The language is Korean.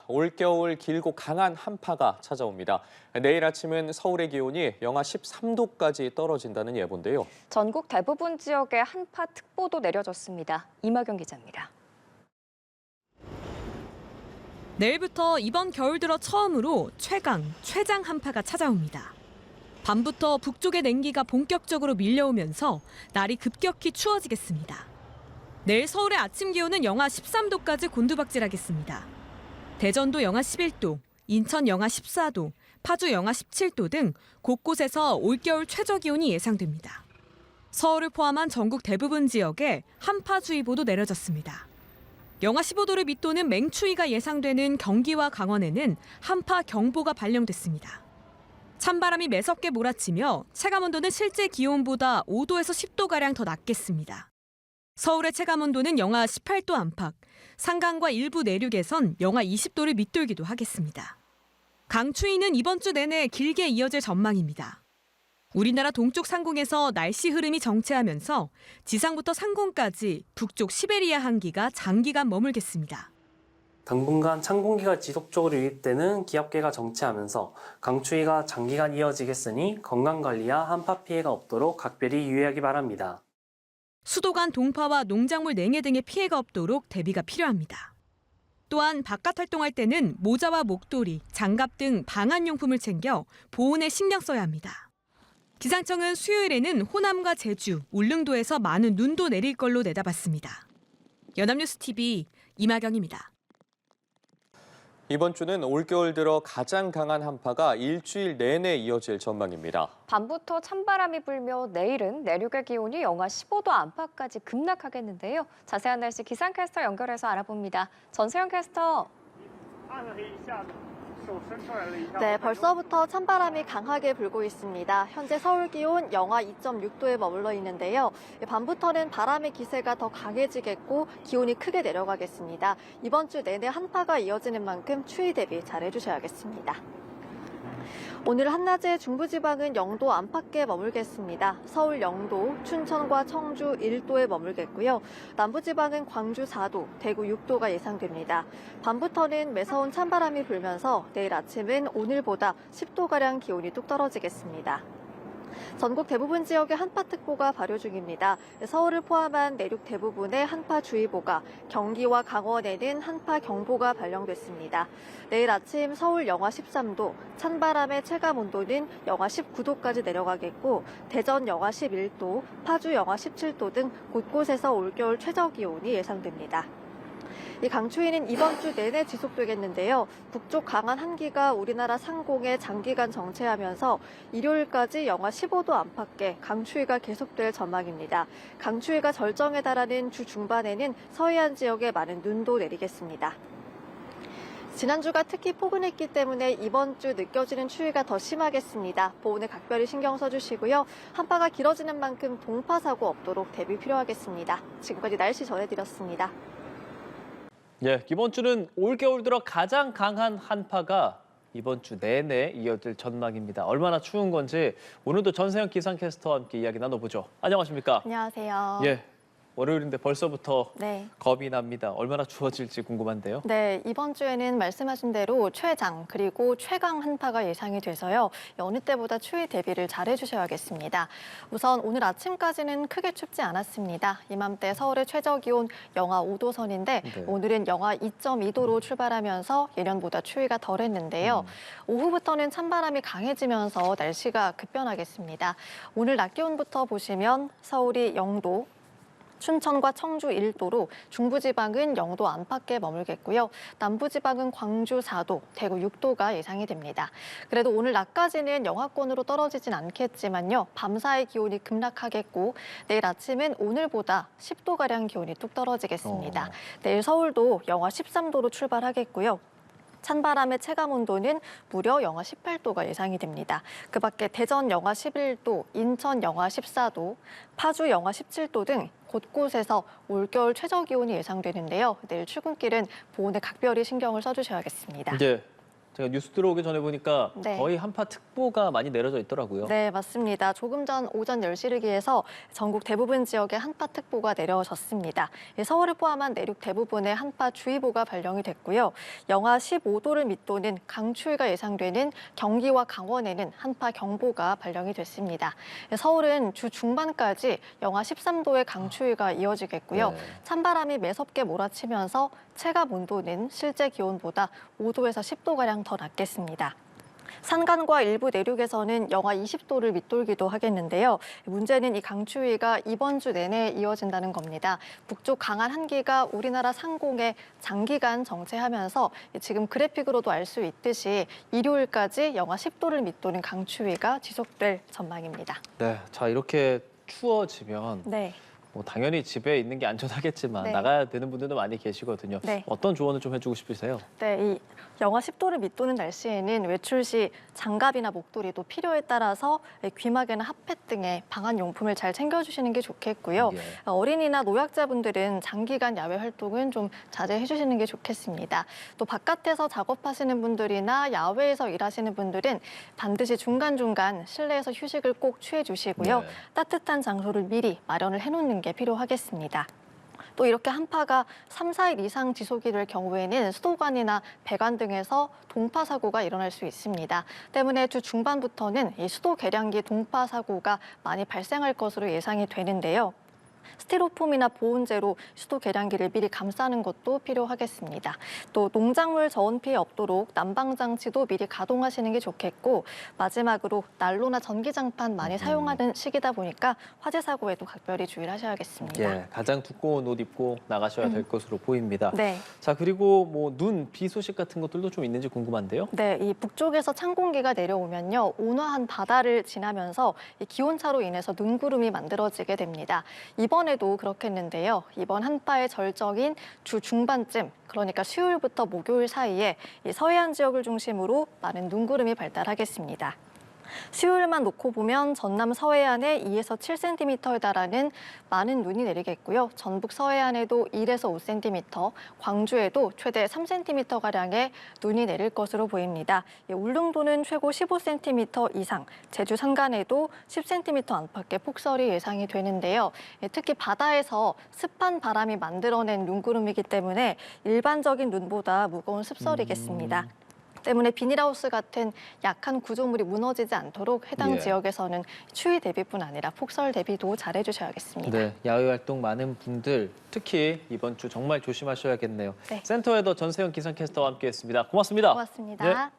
올겨울 길고 강한 한파가 찾아옵니다. 내일 아침은 서울의 기온이 영하 13도까지 떨어진다는 예보인데요. 전국 대부분 지역에 한파특보도 내려졌습니다. 이마경 기자입니다. 내일부터 이번 겨울 들어 처음으로 최장 한파가 찾아옵니다. 밤부터 북쪽의 냉기가 본격적으로 밀려오면서 날이 급격히 추워지겠습니다. 내일 서울의 아침 기온은 영하 13도까지 곤두박질하겠습니다. 대전도 영하 11도, 인천 영하 14도, 파주 영하 17도 등 곳곳에서 올겨울 최저 기온이 예상됩니다. 서울을 포함한 전국 대부분 지역에 한파주의보도 내려졌습니다. 영하 15도를 밑도는 맹추위가 예상되는 경기와 강원에는 한파 경보가 발령됐습니다. 찬바람이 매섭게 몰아치며 체감온도는 실제 기온보다 5도에서 10도가량 더 낮겠습니다. 서울의 체감온도는 영하 18도 안팎, 산간과 일부 내륙에선 영하 20도를 밑돌기도 하겠습니다. 강추위는 이번 주 내내 길게 이어질 전망입니다. 우리나라 동쪽 상공에서 날씨 흐름이 정체하면서 지상부터 상공까지 북쪽 시베리아 한기가 장기간 머물겠습니다. 당분간 찬 공기가 지속적으로 유입되는 기압계가 정체하면서 강추위가 장기간 이어지겠으니 건강관리와 한파 피해가 없도록 각별히 유의하기 바랍니다. 수도 간 동파와 농작물 냉해 등의 피해가 없도록 대비가 필요합니다. 또한 바깥 활동할 때는 모자와 목도리, 장갑 등 방한용품을 챙겨 보온에 신경 써야 합니다. 기상청은 수요일에는 호남과 제주, 울릉도에서 많은 눈도 내릴 걸로 내다봤습니다. 연합뉴스TV 이마경입니다. 이번 주는 올겨울 들어 가장 강한 한파가 일주일 내내 이어질 전망입니다. 밤부터 찬바람이 불며 내일은 내륙의 기온이 영하 15도 안팎까지 급락하겠는데요. 자세한 날씨 기상캐스터 연결해서 알아봅니다. 전세영 캐스터. 네, 벌써부터 찬바람이 강하게 불고 있습니다. 현재 서울 기온 영하 2.6도에 머물러 있는데요. 밤부터는 바람의 기세가 더 강해지겠고 기온이 크게 내려가겠습니다. 이번 주 내내 한파가 이어지는 만큼 추위 대비 잘해주셔야겠습니다. 오늘 한낮에 중부지방은 0도 안팎에 머물겠습니다. 서울 0도, 춘천과 청주 1도에 머물겠고요. 남부지방은 광주 4도, 대구 6도가 예상됩니다. 밤부터는 매서운 찬바람이 불면서 내일 아침은 오늘보다 10도가량 기온이 뚝 떨어지겠습니다. 전국 대부분 지역에 한파특보가 발효 중입니다. 서울을 포함한 내륙 대부분에 한파주의보가, 경기와 강원에는 한파경보가 발령됐습니다. 내일 아침 서울 영하 13도, 찬바람의 체감온도는 영하 19도까지 내려가겠고 대전 영하 11도, 파주 영하 17도 등 곳곳에서 올겨울 최저기온이 예상됩니다. 이 강추위는 이번 주 내내 지속되겠는데요. 북쪽 강한 한기가 우리나라 상공에 장기간 정체하면서 일요일까지 영하 15도 안팎의 강추위가 계속될 전망입니다. 강추위가 절정에 달하는 주 중반에는 서해안 지역에 많은 눈도 내리겠습니다. 지난주가 특히 포근했기 때문에 이번 주 느껴지는 추위가 더 심하겠습니다. 보온에 각별히 신경 써주시고요. 한파가 길어지는 만큼 동파 사고 없도록 대비 필요하겠습니다. 지금까지 날씨 전해드렸습니다. 예, 이번 주는 올겨울 들어 가장 강한 한파가 이번 주 내내 이어질 전망입니다. 얼마나 추운 건지 오늘도 전세영 기상캐스터와 함께 이야기 나눠보죠. 안녕하십니까? 안녕하세요. 예, 월요일인데 벌써부터 네. 겁이 납니다. 얼마나 추워질지 궁금한데요. 네, 이번 주에는 말씀하신 대로 최장 그리고 최강 한파가 예상이 돼서요. 어느 때보다 추위 대비를 잘 해주셔야겠습니다. 우선 오늘 아침까지는 크게 춥지 않았습니다. 이맘때 서울의 최저 기온 영하 5도 선인데 네. 오늘은 영하 2.2도로 출발하면서 예년보다 추위가 덜했는데요. 오후부터는 찬바람이 강해지면서 날씨가 급변하겠습니다. 오늘 낮 기온부터 보시면 서울이 0도, 춘천과 청주 1도로 중부지방은 0도 안팎에 머물겠고요. 남부지방은 광주 4도, 대구 6도가 예상이 됩니다. 그래도 오늘 낮까지는 영하권으로 떨어지진 않겠지만요. 밤사이 기온이 급락하겠고 내일 아침은 오늘보다 10도가량 기온이 뚝 떨어지겠습니다. 내일 서울도 영하 13도로 출발하겠고요. 찬바람의 체감온도는 무려 영하 18도가 예상이 됩니다. 그 밖에 대전 영하 11도, 인천 영하 14도, 파주 영하 17도 등 곳곳에서 올겨울 최저기온이 예상되는데요. 내일 출근길은 보온에 각별히 신경을 써주셔야겠습니다. 예, 제가 뉴스 들어오기 전에 보니까 네. 거의 한파특보가 많이 내려져 있더라고요. 네, 맞습니다. 조금 전 오전 10시를 기해서 전국 대부분 지역에 한파특보가 내려졌습니다. 서울을 포함한 내륙 대부분에 한파주의보가 발령이 됐고요. 영하 15도를 밑도는 강추위가 예상되는 경기와 강원에는 한파경보가 발령이 됐습니다. 서울은 주 중반까지 영하 13도의 강추위가 이어지겠고요. 네. 찬바람이 매섭게 몰아치면서 체감 온도는 실제 기온보다 5도에서 10도가량 더 낮겠습니다. 산간과 일부 내륙에서는 영하 20도를 밑돌기도 하겠는데요. 문제는 이 강추위가 이번 주 내내 이어진다는 겁니다. 북쪽 강한 한기가 우리나라 상공에 장기간 정체하면서 지금 그래픽으로도 알 수 있듯이 일요일까지 영하 10도를 밑도는 강추위가 지속될 전망입니다. 네, 자 이렇게 추워지면 네. 뭐 당연히 집에 있는 게 안전하겠지만 네. 나가야 되는 분들도 많이 계시거든요. 네. 어떤 조언을 좀 해주고 싶으세요? 네, 이 영하 10도를 밑도는 날씨에는 외출 시 장갑이나 목도리도 필요에 따라서 귀마개나 핫팩 등의 방한 용품을 잘 챙겨주시는 게 좋겠고요. 예. 어린이나 노약자분들은 장기간 야외 활동은 좀 자제해 주시는 게 좋겠습니다. 또 바깥에서 작업하시는 분들이나 야외에서 일하시는 분들은 반드시 중간중간 실내에서 휴식을 꼭 취해 주시고요. 네. 따뜻한 장소를 미리 마련을 해놓는 게 필요하겠습니다. 또 이렇게 한파가 3, 4일 이상 지속이 될 경우에는 수도관이나 배관 등에서 동파 사고가 일어날 수 있습니다. 때문에 주 중반부터는 이 수도 계량기 동파 사고가 많이 발생할 것으로 예상이 되는데요. 스티로폼이나 보온재로 수도 계량기를 미리 감싸는 것도 필요하겠습니다. 또 농작물 저온 피해 없도록 난방 장치도 미리 가동하시는 게 좋겠고, 마지막으로 난로나 전기장판 많이 사용하는 시기다 보니까 화재 사고에도 각별히 주의를 하셔야겠습니다. 예, 가장 두꺼운 옷 입고 나가셔야 될 것으로 보입니다. 네. 자 그리고 뭐 눈, 비 소식 같은 것들도 좀 있는지 궁금한데요. 네, 이 북쪽에서 찬 공기가 내려오면요, 온화한 바다를 지나면서 이 기온차로 인해서 눈구름이 만들어지게 됩니다. 이번에도 그렇겠는데요. 이번 한파의 절정인 주 중반쯤, 그러니까 수요일부터 목요일 사이에 이 서해안 지역을 중심으로 많은 눈구름이 발달하겠습니다. 수요일만 놓고 보면 전남 서해안에 2에서 7cm에 달하는 많은 눈이 내리겠고요. 전북 서해안에도 1에서 5cm, 광주에도 최대 3cm가량의 눈이 내릴 것으로 보입니다. 울릉도는 최고 15cm 이상, 제주 산간에도 10cm 안팎의 폭설이 예상이 되는데요. 특히 바다에서 습한 바람이 만들어낸 눈구름이기 때문에 일반적인 눈보다 무거운 습설이겠습니다. 때문에 비닐하우스 같은 약한 구조물이 무너지지 않도록 해당 예. 지역에서는 추위 대비뿐 아니라 폭설 대비도 잘 해주셔야겠습니다. 네, 야외 활동 많은 분들 특히 이번 주 정말 조심하셔야겠네요. 네. 센터헤더 전세현 기상캐스터와 함께했습니다. 고맙습니다. 고맙습니다. 네.